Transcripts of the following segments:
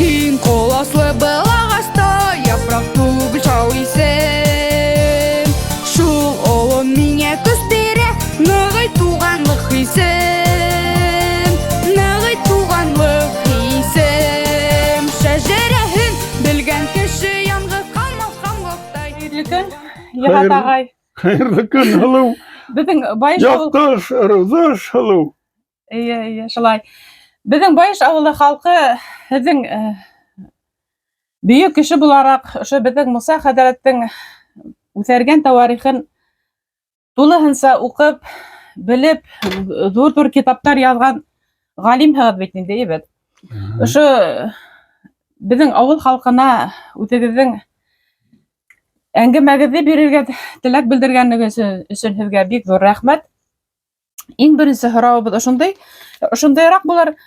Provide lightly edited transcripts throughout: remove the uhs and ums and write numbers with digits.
Кең қоласлы был ағашта япырақ түгіл жау исем. Шул олым миңе күз бере, нығый туғанлық исем. Нығый туғанлық исем. Шәжәрәһен білген кеше янғы қалмас қамлықтай. Хәйрле көн, Егат ағай. Хәйрле көн, һылыу. Беҙҙең Байыш ауылы... Яҡташ, ырыуҙаш, һылыу. Эйе, шулай. Беҙҙең Байыш ауылы халҡы һеҙҙең бөйөк кеше булараҡ, ошо беҙҙең Муса хәҙрәттең үҫәргән тауарихын тулыһынса уҡып, белеп, ҙур китаптар яҙған ғалимһығыҙ бит инде, ебет. Ошо беҙҙең ауыл халҡына үҙегеҙҙең әңгәмәгеҙҙе бирергә теләк белдергәнегеҙ өсөн һеҙгә бик ҙур рәхмәт. Иң беренсе һорауыбыҙ ошондайыраҡ булыр.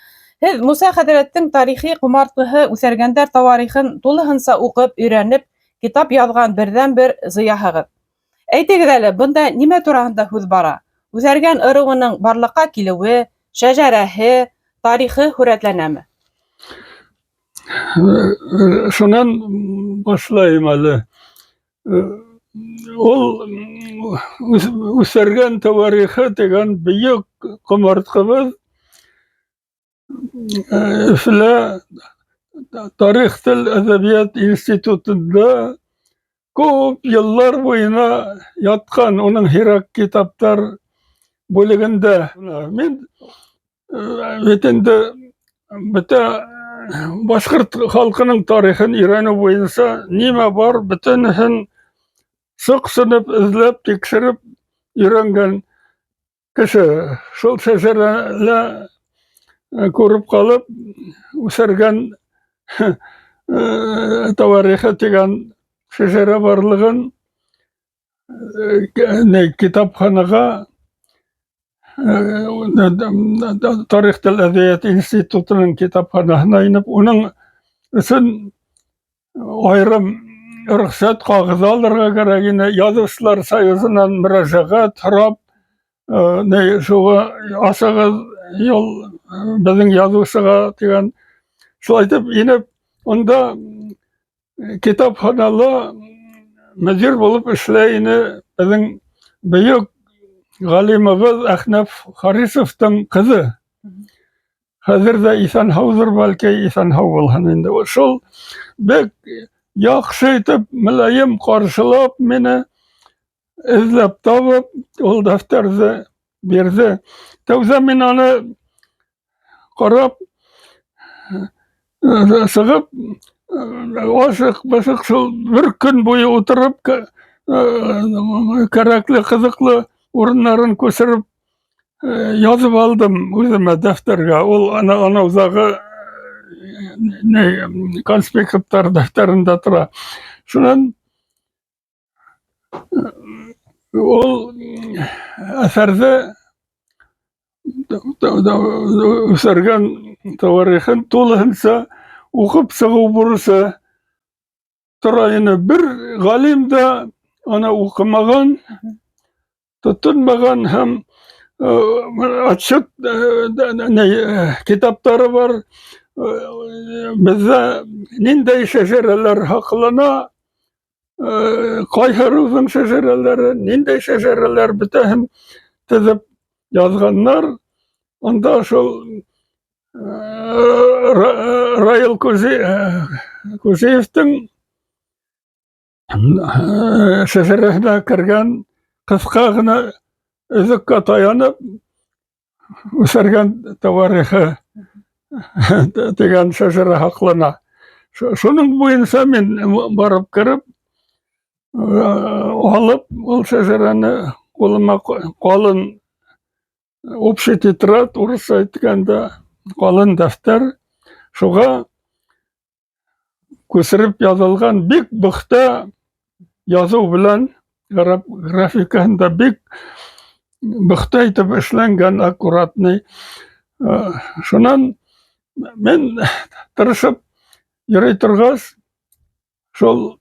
Һеҙ Муса хәҙрәттең тарихи ҡомартҡыһы үҫәргәндәр тауарихын тулыһынса уҡып, өйрәнеп, китап яҙған берҙән-бер зыяһығыҙ. Әйтегеҙ әле, бында нимә тураһында һүҙ бара? Үҫәргән ырыуының барлыҡҡа килеүе, шәжәрәһе, тарихы һүрәтләнәме? Шунан башлайым әле. Ул үҫәргән тауарихы тигән бөйөк ҡомартҡыбыҙ Өфөлә Тарих, тел, әҙәбиәт институтында күп йыллар буйына ятҡан, уның һирәк китаптар бүлегендә. Мин бит инде бөтә башҡорт халҡының тарихын өйрәнеү буйынса нимә бар, бөтөнөһөн суҡсынып, эҙләп, тикшереп өйрәнгән кеше. Шул шәжәрәлә күреп ҡалып, үҫәргән тауарихы тигән шәжәрә барлығын китапханаға Тарих, тел, әҙәбиәт институтының китапханаһына инеп, уның өсөн айырым рөхсәт ҡағыҙы алырға кәрәк ине. Яҙыусылар союзынан мөрәжәғәт һорап, шуға асығыҙ юл беҙҙең яҙыусыға тигән. Шулай итеп инеп, унда китапханала мөдир булып эшләй ине беҙҙең бөйөк ғалимыбыҙ Әхнәф Харисовтың ҡыҙы. Хәҙер ҙә иҫән-һауҙыр, бәлки, иҫән-һау булһын инде. Шул бик яҡшы итеп, мөләйем ҡаршылап, мине эҙләп табып, ул дәфтәрҙе бирҙе. Тәүҙә мин аны ҡарап, сығып, ашыҡ-башыҡ шул бер көн буйы ултырып, кәрәкле, ҡыҙыҡлы урындарын күсереп яҙып алдым үҙемә дәфтәргә. Ул анауҙағы конспекттар дәфтәрендә тора. Шунан ул әҫәрҙе үҫәргән тауарихын тулыһынса уҡып сығыу бурысы тора ине. Бер ғалим да аны уҡымаған, тотонмаған һәм отчет китаптары бар. Беҙҙә ниндәй шәжәрәләр һаҡлана, ҡайһы ырыуҙың шәжәрәләре, ниндәй шәжәрәләр, бөтәһен теҙеп яҙғандар. Унда шул Раил Күзиевтең шәжәрәһенә кергән ҡыҫҡа ғына өҙөккә таянып, үҫәргән тауарихы тигән шәжәрә һаҡлана. Шуның буйынса мин барып кереп, алып, ул шәжәрәне ҡулыма ҡалын общий тетрадь, урысса әйткәндә ҡалын дәфтәр, шуға күсереп яҙылған бик бөхтә яҙыу белән, графикаһында бик бөхтә итеп эшләнгән, аккуратный. Шунан мен тырышып йөрөй торғас, шул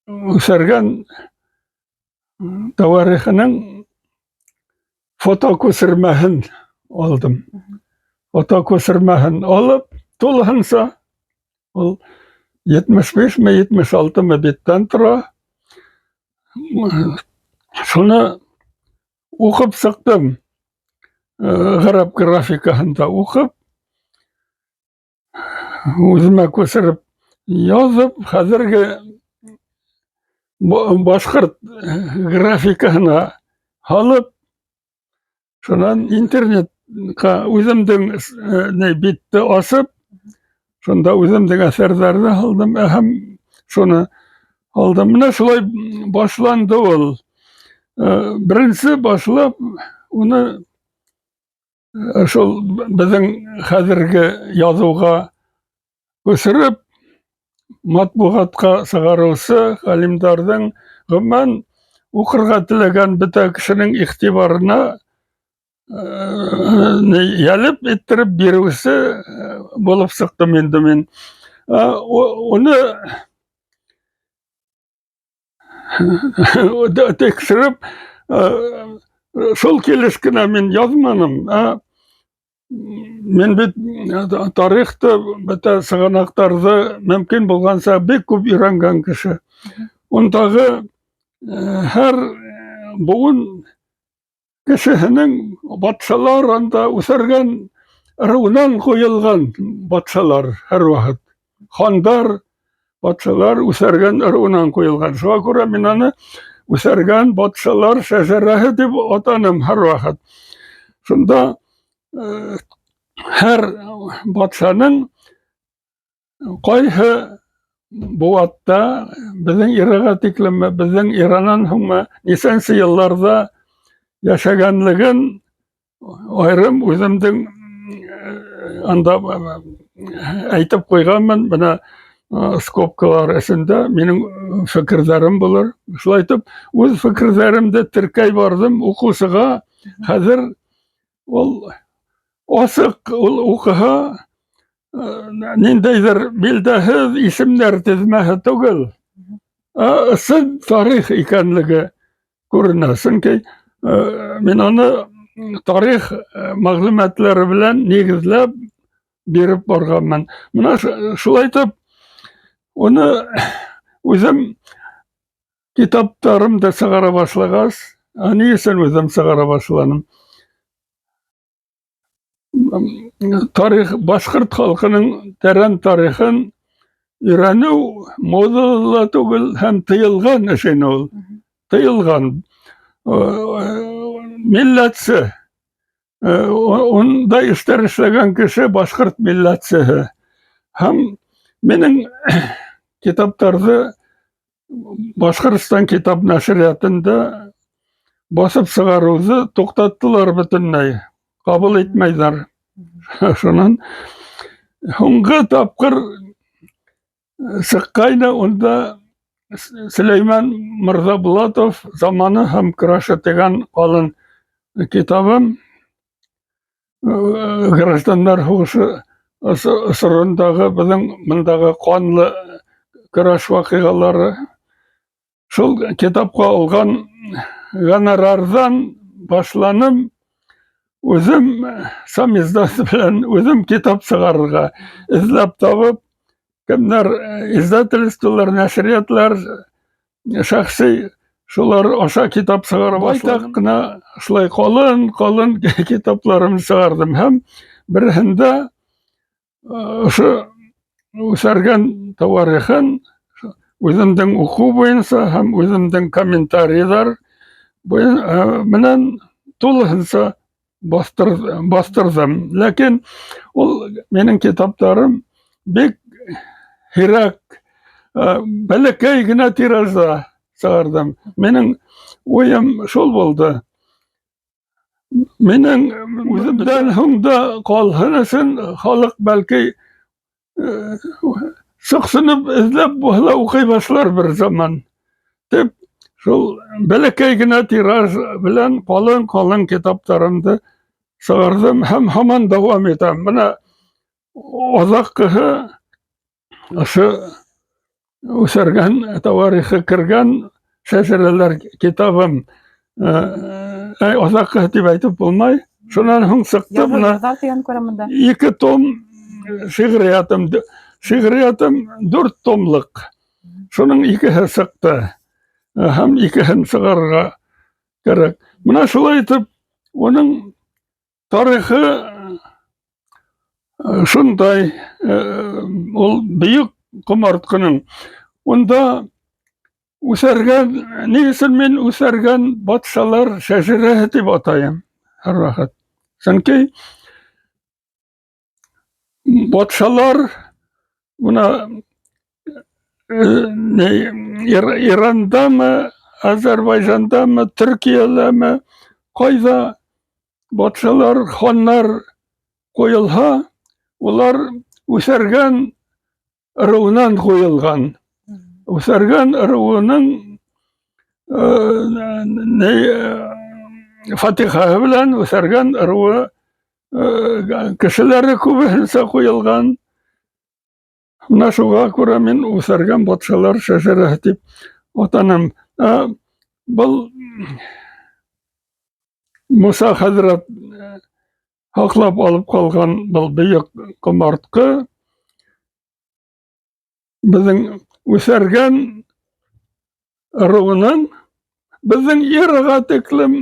үҫәргән тауарихының фото күсермәһен алдым. Фото күсермәһен алып, тулыһынса Ул 75 ме 76 ме беттен тора. Шуны укып сыктым. Гарап графикаһында укып, үземә күсереп язып, хәзерге башкорт графикаһына алып, шунан интернетка үземдең битте асып, шунда үземдең әсәрләрне алдым, һәм шуны алдым. Менә шулай башланды ул. Беренче башлап, уны шул безнең хәзерге язуга күсереп, матбугатка сыгарусы галимдәрнең гомумән укырга теләгән бөтә кешенең игътибарына ялеп иттереп бирүсе булып сыктым инде мин. Уны текшереп, шул килеш кенә мин язманым. Мен бит тарихты, бөтә сыганактарны мөмкин булганча бик күп өйрәнгән кеше. Ундагы һәр буын кешенең батшалар анда үсәргән руынан куелган батшалар һәр вакыт. Хандар, батшалар үсәргән руынан куелган. Шуңа күрә мин аны үсәргән батшалар шәҗәрәһе дип атаным һәр вакыт. Шунда һәр батшаның кайһы буатта безнең ирага тиклем, безнең ираннан һуңмы нисәнче елларда яшәгәнлеген аерым үземдең анда әйтеп куйганмын. Менә скобкалар эчендә минең фикерләрем булыр. Шулай итеп, үз фикерләремдә теркәй бардым укучыга. Хәзер ул асык, ул укыһа, ниндәйдер билдәһез исемнәр тезмәһе түгел, ысын тарих икәнлеге күренә. Сөнки мин аны тарих мәгълүматлары белән нигезләп биреп барганмын. Менә шулай итеп, уны үзем китаптарымда сыгара башлагач, ни өчен үзем сыгара башладым? Тарих, башкорт халкының тәрән тарихын өйрәнү модалы түгел һәм тыелган эш инде ул. Тыелган. Милләтсе. Унда эшләр эшләгән кеше башкорт милләтсеһе. Һәм минең китаптарны Башкортстан китап нәшриятында басып сыгаруны туктаттылар бөтенләй. Кабул итмәйләр. Шуннан һуңгы тапкыр сыккайны, унда Сөләйман Мырзабулатов заманы һәм крашы дигән калын китабым, гражданнар һугышы ысырындагы безнең мондагы канлы көрәш вакыйгалары. Шул китапка алган гонорардан башланып, үзем сам издат белән үзем китап сыгарырга эзләп табып, кемнәр издательстволар, нәшриятлар, шәхси шулар аша китап сыгара башлап кына шулай калын китапларымны сыгардым. Һәм берһендә ошо үсәргән тарихын үземдең уку буенча һәм үземдең комментарийлар белән тулыһынча бастырдым. Ләкин ул минең китапларым бик һирәк, бәләкәй генә тиражда сыгардым. Минең уем шул булды. Минең үземдән һуңда калган өчен халык бәлки сыксынып эзләп була укый башлар бер заман дип, шул бәләкәй генә тираж белән калын китаптарымды сыгардым һәм һаман дәвам итәм. Менә азаккыһы ошо үсәргән тарихы кергән шәҗәрәләр китабым. Азаккыһы дип әйтеп булмай. Шуннан һуң сыкты менә 2 том шигъриятым. шигъриятым 4 томлык. Шуның икеһе сыҡты. Һәм икеһен сығарырға кәрәк. Менә шулай итеп, уның тарихы шундай, ул бөйөк ҡомартҡының. Унда үсәргән, ни өсөн мин үсәргән батшалар шәжәрәһе тип атайым һәр ваҡыт. Сөнки батшалар уна Ирандамы, Азербайжандамы, Төркияләме, ҡайҙа батшалар, ханнар ҡуйылһа, улар үсәргән ырыуынан ҡуйылған. Үсәргән ырыуының фатихаһы белән үсәргән ырыуы кешеләре күбеһенсә ҡуйылған. Менә шуға күрә мин үсәргән батшалар шәжәрәһе тип атаным. Был Муса хәҙрәт һаҡлап алып ҡалған был бөйөк ҡомартҡы беҙҙең үсәргән ырыуының беҙҙең эраға тиклем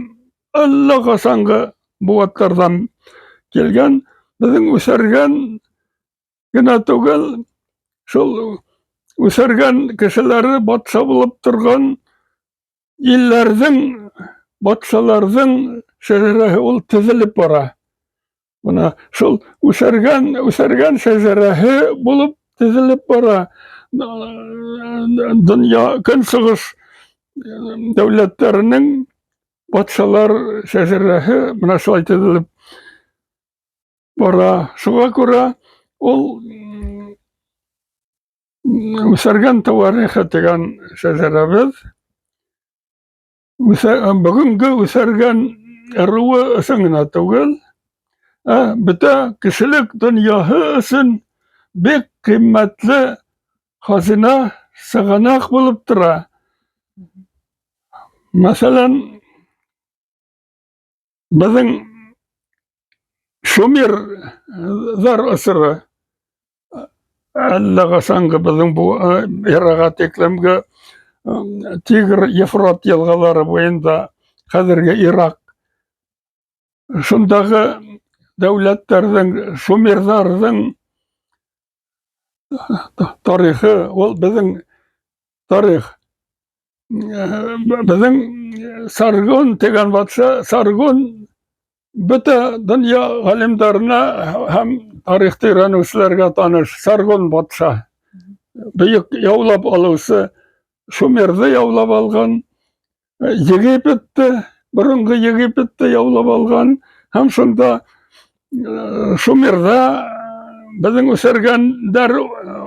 әллә ҡасанғы быуаттарҙан килгән, беҙҙең үсәргән генә түгел, шул үсәргән кешеләре батша булып торған илләрҙең, батшаларҙың шәжәрәһе ул теҙелеп бара. Бына шул үсәргән шәжәрәһе булып теҙелеп бара. Донъя, көнсығыш дәүләттәренең батшалар шәжәрәһе менә шулай теҙелеп бара. Шуға күрә ул үсәргән тауарихы тигән шәжәрәбеҙ бөгөнгө үсәргән ырыуы өсөн генә түгел, бөтә кешелек донъяһы өсөн бик ҡиммәтле хазина, сығанаҡ булып тора. Мәсәлән, беҙҙең Шумерҙар осоро әллә ҡасанғы беҙҙең бу эраға тиклемге Тигр, Ефрат йылғалары буйында хәҙерге Ирак, шундағы дәүләттәрҙең, Шумерҙарҙың тарихы, ул беҙҙең тарих. Беҙҙең Саргон тигән батша, Саргон бөтә донъя ғалимдарына һәм тарихты өйрәнеүселәргә таныш. Саргон батша, бөйөк яулап алыусы, Шумерҙы яулап алған, Египетте, боронғо Египетте яулап алған, һәм шунда Шумерҙа беҙҙең үсәргәндәр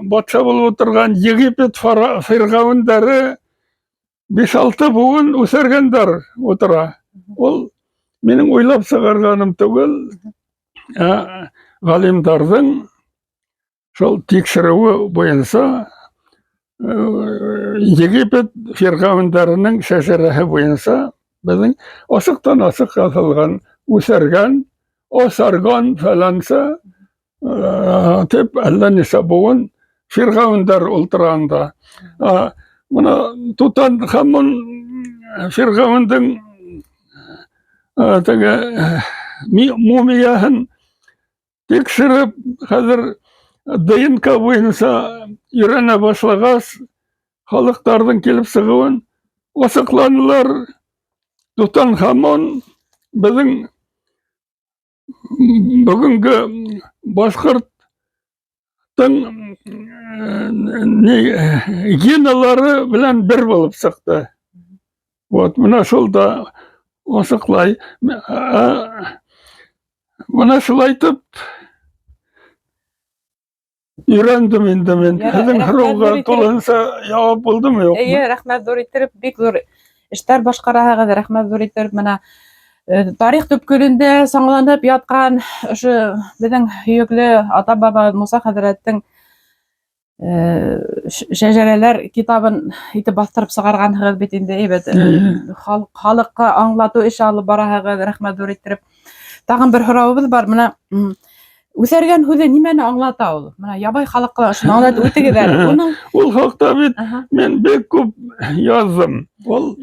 батша булып отырған Египет фирғәүендәре 5-6 буын үсәргәндәр утыра. Ул минең уйлап сығарғаным түгел, ғалимдарҙың шул тикшереүе буйынса Египет фирғәүендәренең шәжәрәһе буйынса беҙҙең асыҡтан-асыҡ яҙылған, үсәргән, Саргон фәләнсә тип әллә нисә буын фирғәүендәр ултырғанда. Бына Тутанхамон фирғәүендең мумияһын тикшереп, хәҙер ДНК буйынса өйрәнә башлағас, халыҡтарҙың килеп сығыуын асыҡланылар. Тутанхамон беҙҙең бөгөнгө башҡорттың геналары белән бер булып сыҡты. Вот, менә шул да асыҡлай. Менә шулай итеп өйрәндем инде мин. Һеҙҙең һорауға тулыһынса яуап булдымы, юҡмы? Эйе, рәхмәт ҙур иттереп, бик ҙур эштәр башҡараһығыҙ, рәхмәт ҙур иттереп. Менә тарих төпкөлөндә саңланып ятҡан ошо беҙҙең һөйөклө ата-баба Муса хәҙрәттең шәжәрәләр китабын итеп баҫтырып сығарғанһығыҙ бит инде. Әйбәт, халыҡҡа аңлатыу эше алып бараһығыҙ, рәхмәт ҙур иттереп. Тағын бер һорауыбыҙ бар. Менә үсәргән һүҙе нимәне аңлата ул? Менә ябай халыҡҡа шуны аңлатып үтегеҙ әле. Уның Ул хаҡта бит Аһа. мен бик күп яздым. Ул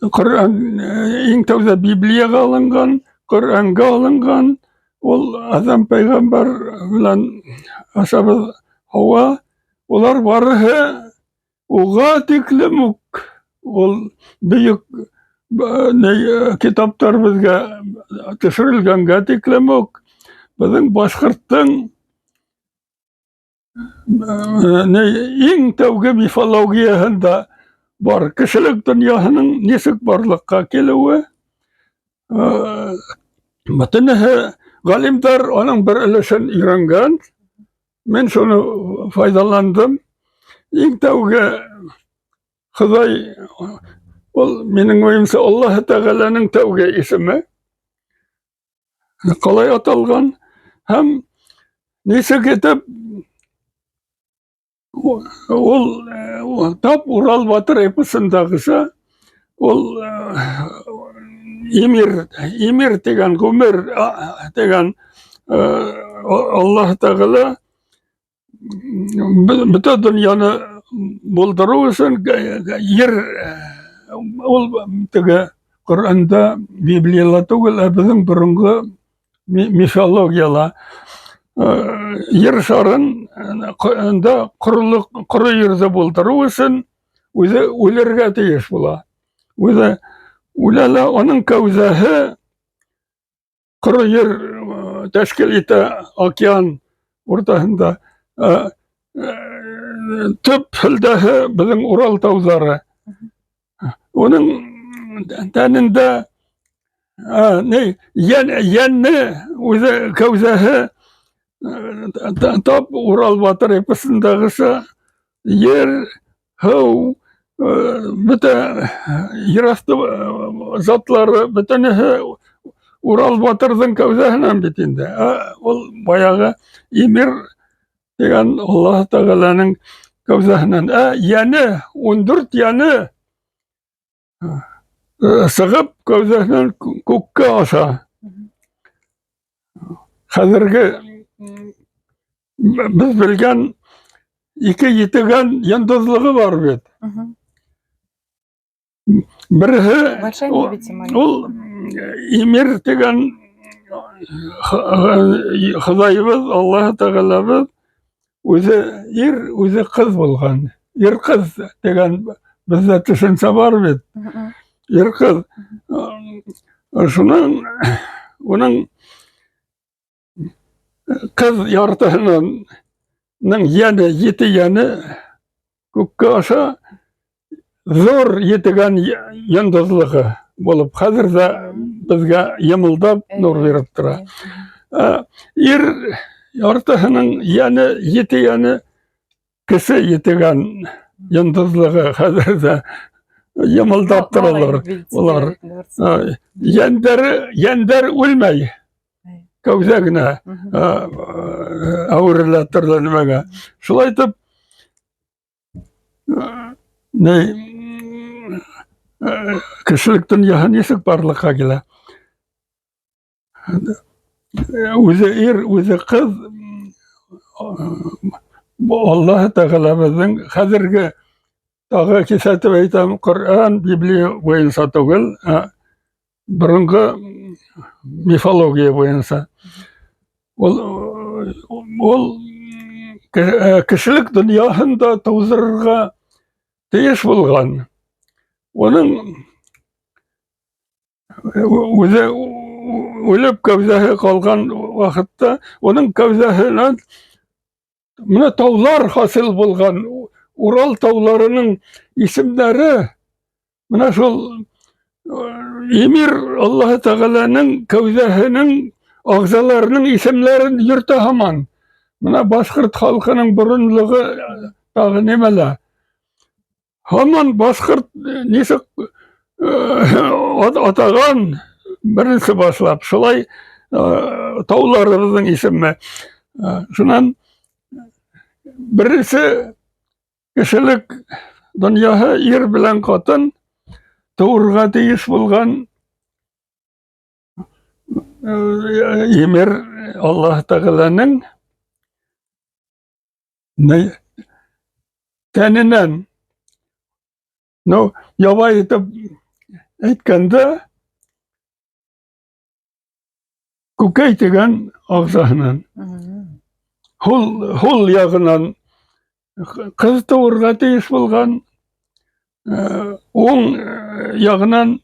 Ҡөрьән иң тәүҙә Библияға алынған, Ҡөрьәнгә алынған. Ул Аҙам пәйғәмбәр белән ашабыҙ Һауа, улар барыһы уға тиклем үк ул бөйөк китаптар беҙгә төшөрөлгәнгә тиклем үк беҙҙең башҡорттың иң тәүге мифологияһында бар. Кешелек донъяһының нисек барлыҡҡа килеүе. Бөтөнөһө ғалимдар аның бер өлөшөн өйрәнгән. Мен шуны файҙаландым. Иң тәүге Хоҙай, ул минең уйымса Аллаһы Тәғәләнең тәүге исеме. Ҡалай аталған һәм нисек итеп ул тап Урал батыр эпосындағыса ул Имир тигән, ғүмер тигән Аллаһ Тәғәлә бөтә донъяны булдырыу өсөн ер ул теге Ҡөрьәндә, Библияла түгел, ә беҙҙең боронғо мифологияла ер шарын ҡоро ерҙе булдырыу өсөн үҙе үлергә тейеш була. Үҙе үлә лә аның кәүҙәһе ҡоро ер тәшкил итә океан уртаһында. Төп һелдәһе беҙҙең Урал тауҙары. Уның тәнендә йәнне үҙе кәүҙәһе тап Урал батыр эпосындағыса ер, һыу, бөтә ер аҫты затлары бөтөнөһө Урал батырҙың кәүҙәһенән бит инде. Ул баяғы Имир тигән Аллаһ Тәғәләнең кәүҙәһенән. Йәне, 14 йәне сығып кәүҙәһенән күккә аша. Хәҙерге беҙ белгән 2 етегән йондоҙлығы бар бит. Береһе ул Имир тигән Хоҙайыбыҙ, Аллаһ Тәғәләбеҙ үҙе ир, үҙе ҡыҙ булған. Ир ҡыҙ тигән беҙҙә төшөнсә бар бит. Ир ҡыҙ. Шуның уның ҡыҙ яртыһының йәне, 7 йәне күккә аша ҙур етегән йондоҙлығы булып, хәҙер ҙә беҙгә йымылдап нур биреп тора. Ир яртыһының йәне, 7 йәне кесе етегән йондоҙлығы хәҙер ҙә йымылдап торалар. Улар йәндәр үлмәй, кәүҙә генә әүерелә төрлө нимәгә. Шулай итеп кешелек донъяһы нисек барлыҡҡа килә? Үҙе ир, үҙе ҡыҙ Аллаһ Тәғәләбеҙҙең хәҙерге тағы киҫәтеп әйтәм, Ҡөрьән, Библия буйынса түгел, боронғо мифология буйынса. Ул кешелек донъяһында тыуҙырырға тейеш булған. Уның үҙе үлеп кәүҙәһе ҡалған ваҡытта, уның кәүҙәһенән менә тауҙар хасил булған. Урал тауларының исемдәре менә шул Имир Аллаһ Тәғәләнең кәүҙәһенең ағзаларының исемләрен йөртә һаман. Менә башҡорт халҡының боронлоғо тағы нимәлә? Һаман башҡорт нисек атаған беренсе башлап, шулай тауларыбыҙҙың исеме. Шунан беренсе кешелек донъяһы ир белән ҡатын тыуырға тейеш булған Емер Аллах Тағаланың тәнінен ябай етіп әйткәндә күкәй тигән ағзаһынан хул ягынан кыз тууырга тиеш булган, оң ягынан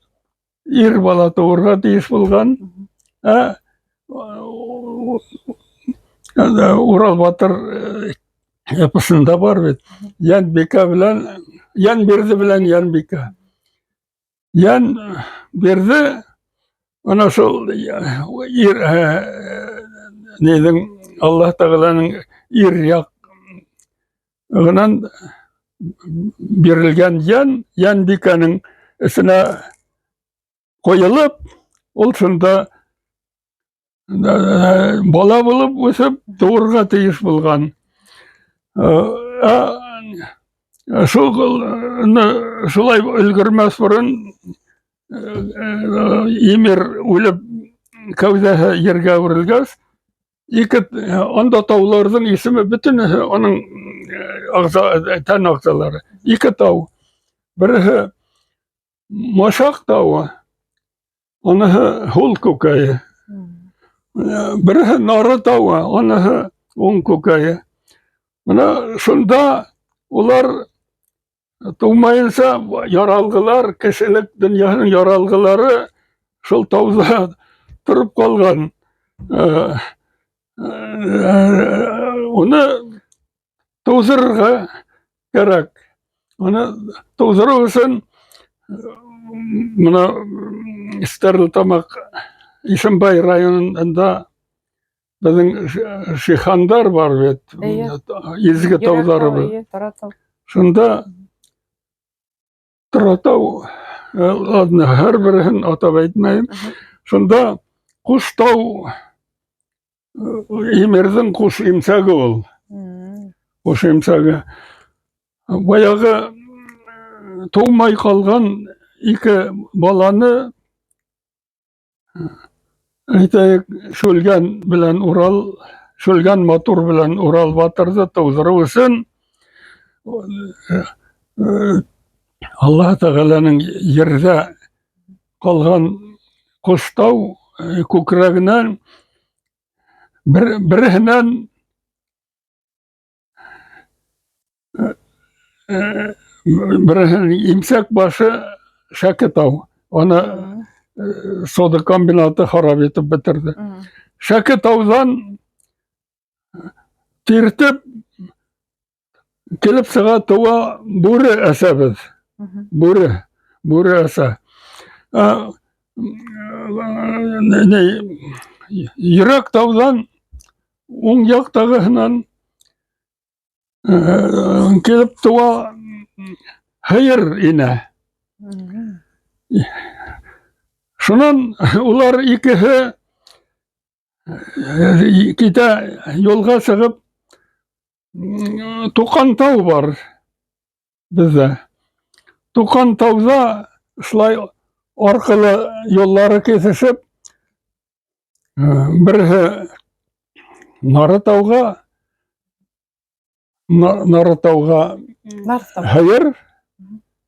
ир бала тууырга тиеш булган. Урал батыр эпосында бар бит. Янбика белән Янберде белән Янбика. Янберде ана шул ир нидән Аллаһ Тәгаланың ир ягынан бирелгән Янбиканың исенә коелып, ул шунда бала булып үсеп тууырга тиеш булган. Шулай өлгөрмәс борын Имир үлеп кәүдәһе ергә үрелгәс, анда тауларның исеме бөтен аның тән ағзалары. Ике тау. Береһе Машак тауы, аныһы Хул күкәйе. Береһе Нары тауы, аныһы Уң күкәйе. Менә шунда улар тумайынса яралгылар, кешелек дөньяның яралгылары шул тауда торып калган. Уны туздырырга кирәк. Аны туздыру өчен менә Стәрлетамак Ишембай районында безнең шихандар бар бит. Изге таулары. Шунда Торатау, һәр берен атап әйтмәйм. Шунда Куштау Имердин куш имсәге ул. Куш имсәге. Баягы тумай калган ике баланы әйтәйек, Шүлгән матур белән Урал батырды туздыру өчен Аллаһ Тәгаланың ердә калган Куштау күкрәгеннән береһеннән имсәк башы Шәкетау. Аны сода комбинаты харап итеп бетерде. Шәкетаудан тиртеп килеп сыга туа бүре әсәбез. Бүре әсә. Йөрәк таудан уң яктагыһынан килеп туа Хәйер инә. Шунан улар икеһе китә юлга чыгып, Туҡан тау бар бездә. Туҡан тауда шулай арҡылы юллары кесешеп, береһе Нары тауға Хәйер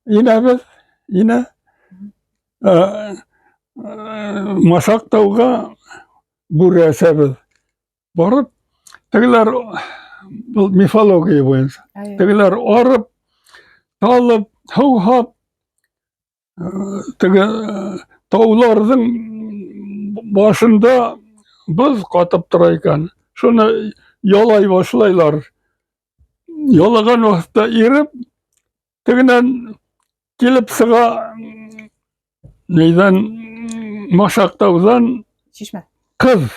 инәбез, Машак тауға бүре әсәбез. Барып, тегеләр был мифология буенча. Тегеләр арып, талып, һыуһап, теге тауларның башында боз катып тора икән. Шуны ялай башлайлар. Ялаган вакытта иреп, тегенән килеп сыга нейдән Машак таудан кыз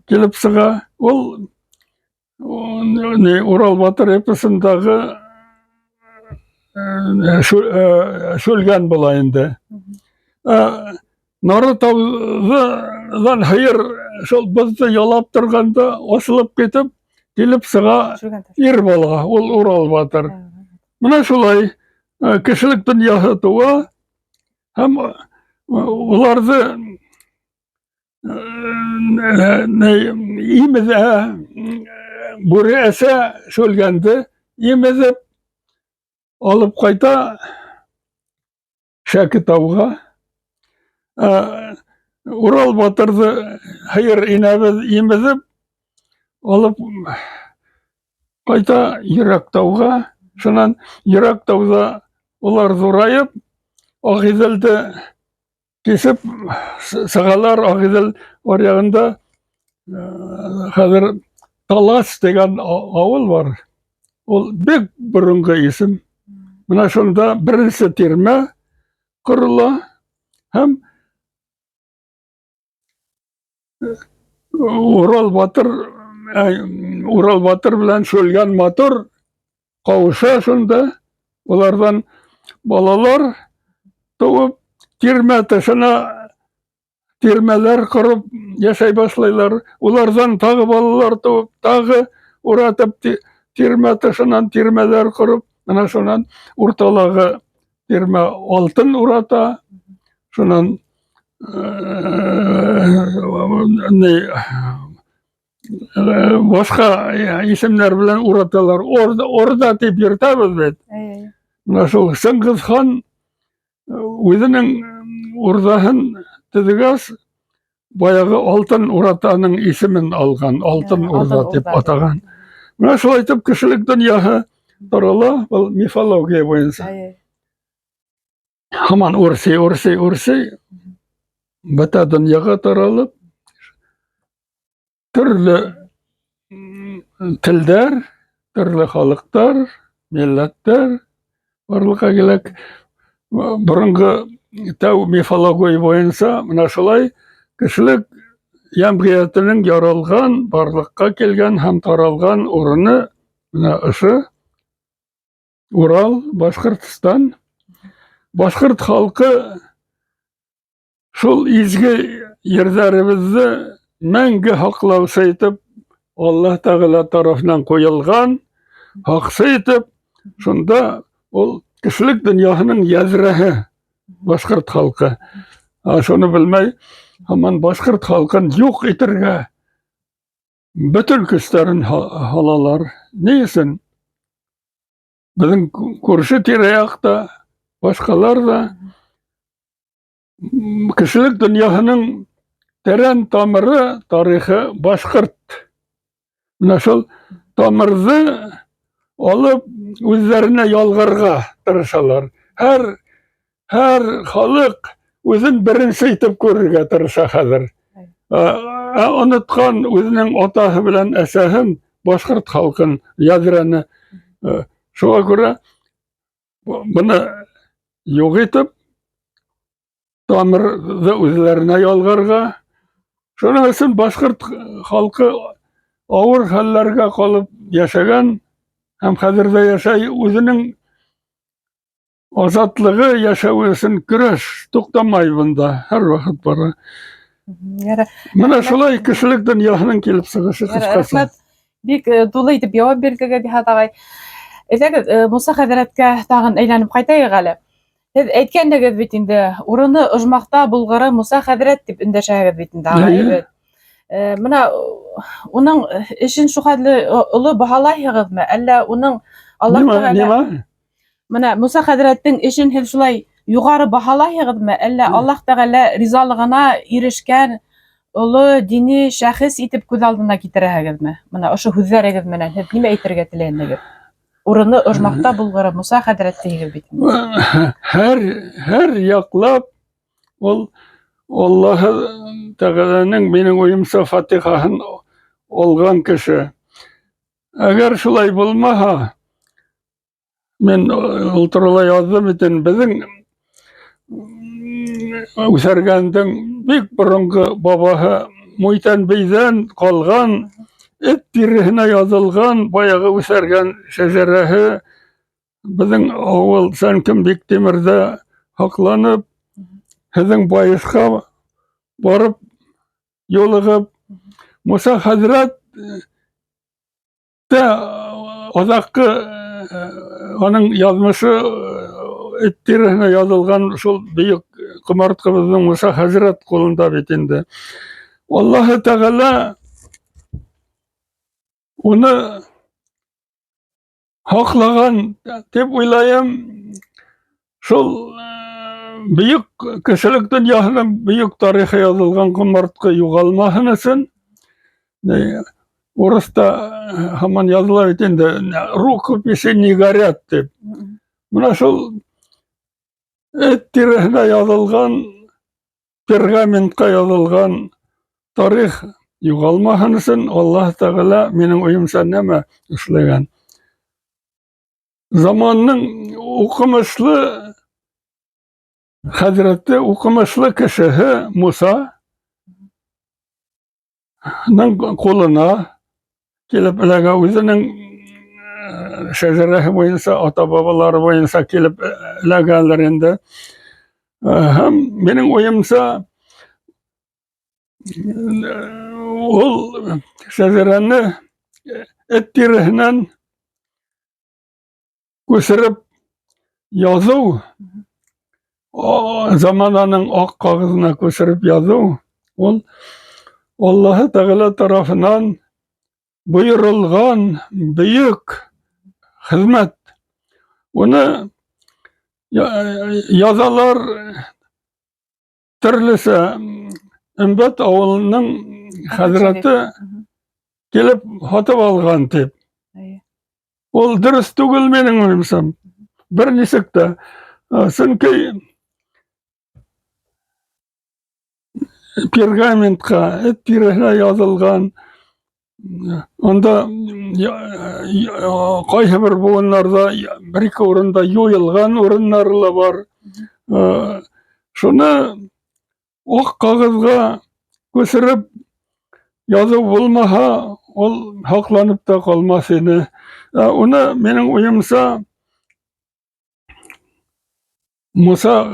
килеп сыга. Ул Урал батыр эпосындагы Шүлгән була инде. Нары таудан Хәйер шул бозды ялап торганда асылып китеп, килеп сыга ир бала, ул Урал батыр. Менә шулай кешелек дөньяһы туа, һәм уларҙы имезе бүре әсә шөлгәнде имезеп алып кайта Шәкетауга. Урал батырды хәер инәбез имезеп алып кайта Йөрәктауга. Шуннан Йөрәктауда улар зурайып, Агыйделде кесеп сыгалар. Агыйдел аръягында хәзер Талас дигән авыл бар. Ул бик борынгы исем. Менә шунда беренче тирмә корыла һәм Урал батыр белән Шөлгән матур кавыша шунда. Улардан балалар туып, тирмә тышына тирмәләр корып яшәй башлыйлар. Улардан тагы балалар туып, тагы уратып тирмә тышынан тирмәләр корып, менә шуннан урталагы тирмә алтын урата. Шуннан башка исемнәр белән ураталар. Орда дип йөртәбез бит. Менә шул Шыңгыз хан үзенең урдаһын төзегәс, баягы алтын уратаның исемен алган, алтын урда дип атаган. Менә шулай итеп кешелек дөньяһы тарала, ул мифология буенча. Һаман урсый, бөтә дөньяга таралып, төрле телдәр, төрле халыктар, милләттәр барлыкка киләк. Борынгы тәү мифология буенча менә шулай кешелек җәмгыятенең яралган, барлыкка килгән һәм таралган урыны менә ошо Урал, Башкортстан. Башкорт халкы шул изге йөрҙәребезде мәңге һаҡлаусы итеп Аллаһ Тәғәлә тарафынан ҡуйылған, һаҡсы итеп, шунда ул кешелек донъяһының йәҙрәһе башҡорт халҡы. Шуны белмәй, һаман башҡорт халҡын юҡ итергә бөтөн көстәрен һалалар. Ни өсөн? Беҙҙең күрше тирә-яҡта, башҡалар да кешелек донъяһының тәрән тамыры, тарихы башҡорт. Менә шул тамырҙы алып үҙҙәренә ялғарға тырышалар. Һәр халыҡ үҙен беренсе итеп күрергә тырыша хәҙер. Онотҡан үҙенең атаһы белән әсәһен, башҡорт халҡын, йәҙрәне. Шуға күрә быны юҡ итеп, тамырҙы үҙләренә ялғарға. Шуның өсөн башҡорт халҡы ауыр хәлләргә ҡалып йәшәгән һәм хәҙер ҙә йәшәй. Үҙенең азатлығы йәшәү өсөн көрәш туҡтамай бында, һәр ваҡыт бара. Менә шулай кешелек донъяһының килеп сығышы ҡыҫҡаса. Бик тулы итеп яуап бирҙегеҙ, Диһат ағай. Әйҙәгеҙ, Муса хәҙрәткә тағын әйләнеп ҡайтайыҡ әле. Һеҙ әйткәндегеҙ бит инде, урыны ожмаҡта булғыры Муса хәҙрәт дип өндәшәгеҙ бит инде, ағай. Менә уның эшен шухатлы оло баһалайһығыҙмы? Әллә уның Аллаһ Тәғәлә... Менә Муса хәҙрәттең эшен һеҙ шулай юғары баһалайһығыҙмы? Әллә Аллаһ Тәғәлә ризалығына ирешкән оло дини шәхес итеп күҙ алдына китерәһегеҙме? Менә ошо һүҙҙәрегеҙ менән һеҙ нимә әйтергә теләйһегеҙ? Урыны ожмаҡта булғыры Муса хәҙрәт тиһегеҙ бит. Һәр яҡлап ул Аллаһ Тәғәләнең минең уйымса фатихаһын алған кеше. Әгәр шулай булмаһа, мен ул турала яҙҙым итен, беҙҙең үҫәргәндең бик боронғо бабаһы Муйтәнбейҙән ҡалған, эт тиреһенә яҙылған, баяғы үҫәргән шәжәрәһе беҙҙең ауыл Сәнкем Биктимерҙә һаҡланып, һеҙҙең байышҡа барып, юлығып, Муса хәҙрәт тә аҙаҡҡы аның яҙмышы эт тиреһенә яҙылған шул бейек ҡомартҡыбыҙҙың Муса хәҙрәт ҡулында бит инде. Шуға күрә быны юҡ итергә, Allahu Teala onu haklagan dep oylayım. Şol büyük kişilik dünyasının büyük tarihi yazılgan kumartkı yugalmasın için orasta haman yazılar etinde rukopisi не горят dep. Muna şol et tirihine yazılgan, pergamentka yazılgan tarih yugalmasın için Allah Teala menin oyumsa neme işleyen. Zamanın okumuşlu Hazreti okumuşlu kişi Musa'nın koluna kelip özünün şeceresi boyunca, ata babaları boyunca kelip eleganlarında hem benim oyumsa ol şecereni ettirihinen gösürüp yazı zamanının ak kağıdına gösürüp yazı ol Allah Teala tarafından buyurulgan büyük hizmet. Onu yazalar türlüsü Ümbet avulunun Hazreti gelip hatip algan tip. Ol dürüst tugul menin oyumsam. Bir nisikte. Çünkü pergamentka ettirihine yazılgan onda kaysi bir buğunlarda bir-iki orunda yoyulgan orunlarla var. Şunu ok kağıdga gösürüp yazı bulmaha ol haklanıp da kalmasını. Onu menin oyumsa Musa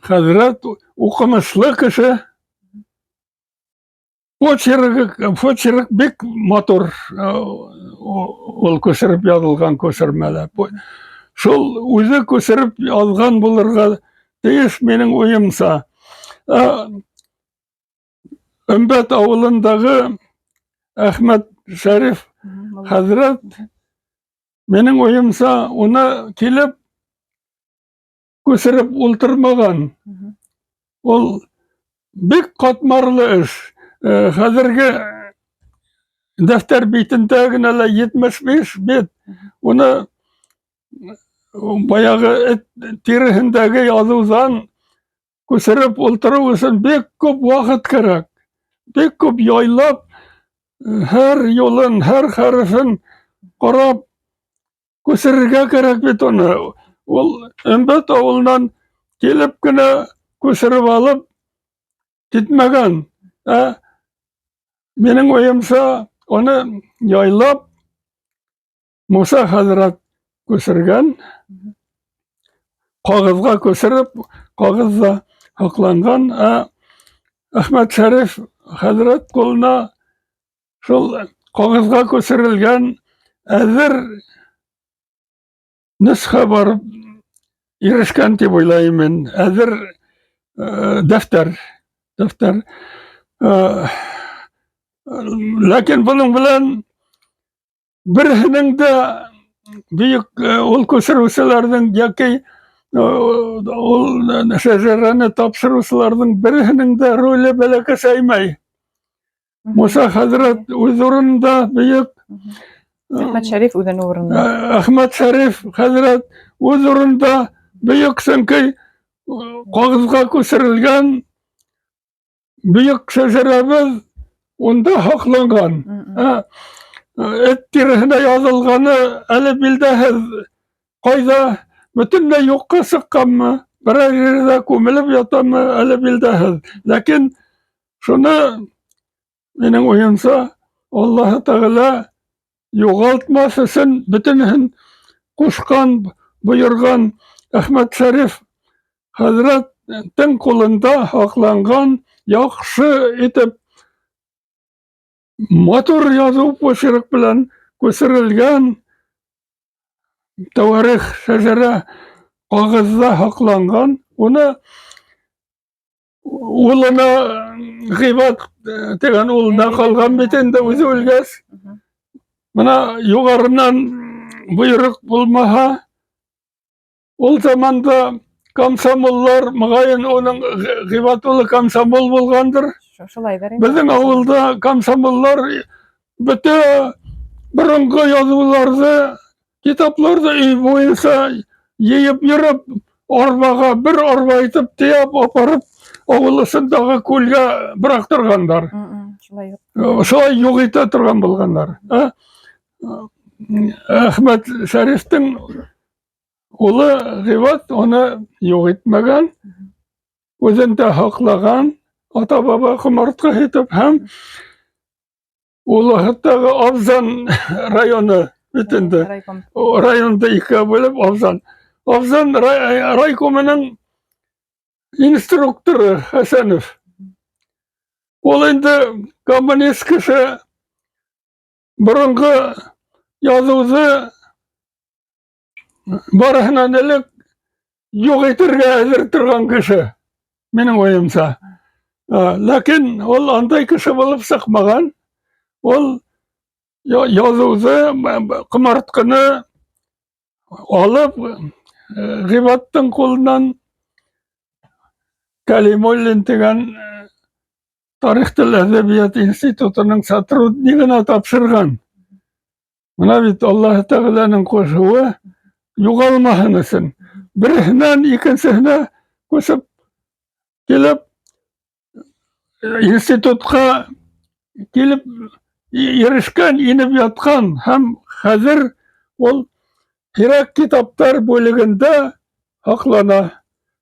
Hazret okumuşlu kişi Poçirik bek motor ol köşürüp yazılgan köşürmeler. Şol özü köşürüp yazgan bulurga deyiş menin oyumsa Ümbet avulundağı Ahmet Şerif Hazret menin oyumsa ona kelip köşürüp ultırmagan. Ol bek katmarlı iş. Hazırki defter bitindagine 75 bit. Onu bayağı tirihindagi yazıwdan köşürüp ultırıw üçün bek köp wagt gerek. Bek köp yaylap her yolun, her harfin qarap köşürge gerek bit onu. Ol Ümbet avulundan kelip gine köşürüp alıp gitmegen. Menin oyumsa onu yaylap Musa Hazret köşürgen, kağıdga köşürüp, kağıdda haklangan. Ahmet Şerif Hazret koluna şol kağıdga köşürülgen äzir nüsha barıp erişken dep oylayım men. Äzir defter. Lakin bunun bilen birinin de büyük ol köşürüwçilerden yaki ol şecereni tapşırıwçilerden birinin de rolü belki saymay. Musa Hazret uzurunda büyük Ahmet Şerif ödün uğrunda. Ahmet Şerif Hazret uzurunda büyük çünkü kağıdga köşürülgen büyük şeceremiz onda haklangan. Ettirihine yazılganı eli bildehiz. Kayda bütünle yokka sıkkanmı, birer yerde kumilip yatanmı eli bildehiz. Lakin şunu menin oyumsa Allah Teala yoğaltması için bütünün kuşkan, buyurgan Ahmet Şerif Hazret'in kolunda haklangan yakşı etip motor yazıw poçirik bilen köşürülgen tavarih şecere kağıdda haklangan. Onu uluna Gıybet tegen ulda kalgan bitende özü ölgäs. Mına yugarından buyruk bulmaha. Ol zamanda komsomollar mıgayın onun gıybatılı komsomol bolgandır. Şolay da. Bizim avulda komsomollar bütün burungu yazılardı, kitaplarda iyi boyunsa yiyip yürüp orbaga bir orba itip tiyap aparıp oğulusundaki kulga bıraktırganlar. Şolay yok. Şolay yok ite turgan bulganlar. Ahmet Şerif'tin oğlu Gıvat onu yok etmegen, özünde haklagan, ata baba kumartka hitip hem oğlu hatta Avzan rayonu bütünde. Raykom. O rayonda ikiye bölüp Avzan. Avzan raykomunun instruktörü Hasanov. Ol endi komünist kişi burungu yazıwzy barahынан elek yok etirge äzir turgan kişi. Mening oyumsa. Lakin ol anday kişi bolup sakmagan. Ol yazıwzy kımartkını alıp Gıvattın kolundan Kalimollin degen Tarih Til Edebiyat Institutunun сотруднигine tapşırgan. Mına bit Allah Teala'nın koşuğu yugalmahan için. Birinden ikincisine koşup gelip institutka gelip erişken, inip yatkan hem hazır ol Hirak kitaplar bölümünde haklana.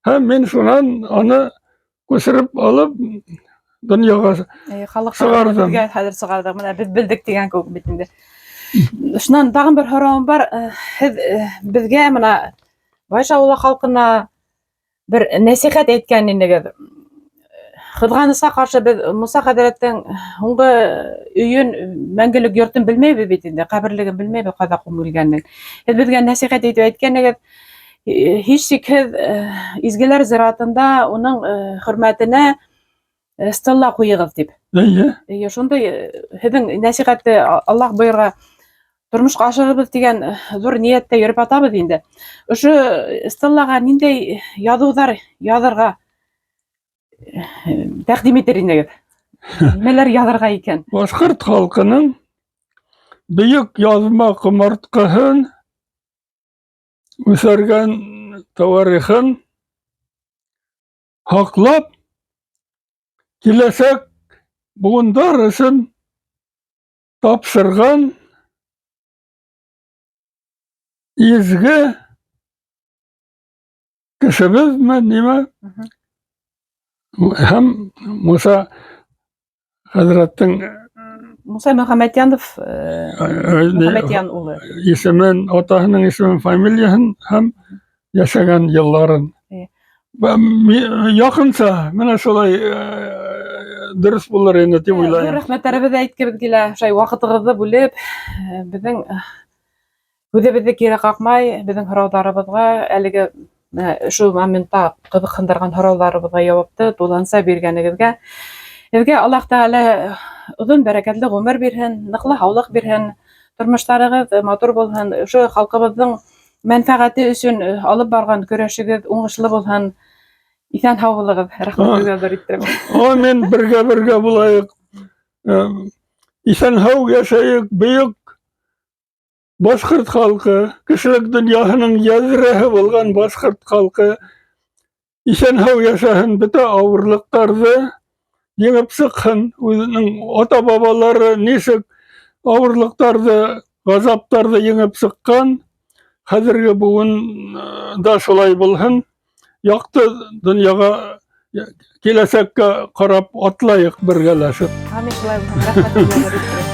Hem men şunan onu koşurup alıp dünyaga Halkı bizge hazır çıgardık. Mına biz bildik diyen köp bitinde. Şundan dagın bir sorum var. Bizge mına başa ula halkına bir nasihat etkenliğine Kızganısa karşı biz Musa Hadaret'ten hunga üyün мәңгілік yurtun bilmeybi bitinde, kabirligin bilmeybi kada kumulganın. Bizge nasihat edip etkenliğe hiç sikiz izgiler ziratında onun hürmetine stalla koyuğuz dip. İyi. Şunda hedin nasihatı Allah buyurga turmuş aşırıbız degen zor niyette yürüp atabız indi. Şu stallaga nindey yazıwlar yazırga takdim eterinde. Neler yazarga eken? Başkırt halkının büyük yazma kumartkahın üsergen tarihin haklap kilesek buğundar için tapşırgan izgi kişimiz mi nime? Hem Musa Hazrettin Musa Muhammedyanov Muhammedyan ulu. ismin, otahının ismin, familiyasın hem yaşagan yılların. Yakınsa, mene şolay dürüst bulur eni dep oylayım. Rahmetler bize aytkibid gile, şay wagtygyzdy bölüp, biziň Güde kere kakmay, biziň sorawlarybyzga eligi şu momentda gyzykdyrgan sorawlarybyzga ýawapdy, dolansa bergenigizge. Sizge Allah Taala uzun bereketli ömür bersin, nykly hawlyk bersin, turmuşlaryňyz motor bolsun, şu halkybyzyň menfaati üçin alyp bargan köreşigiz oňuşly bolsun. İsen hawlygyz, rahmetler ettirem. Amin, birge bulayık. İsen haw yaşayık, büyük Başkırt halkı, kişilik dünyanın yazırıhı bolgan Başkırt halkı, isen haw yaşahın bita awırlıktardy, ýeňip çykyn, özüniň ota babalary nisik awırlıktardy, gazaptardy ýeňip çykkan, hazırki bugün da şolay bolsun, ýakty dünýäge kelesekke garap atlaýyk birgeleşip. Amin, şolay bolsun. Rahmetler ettirem.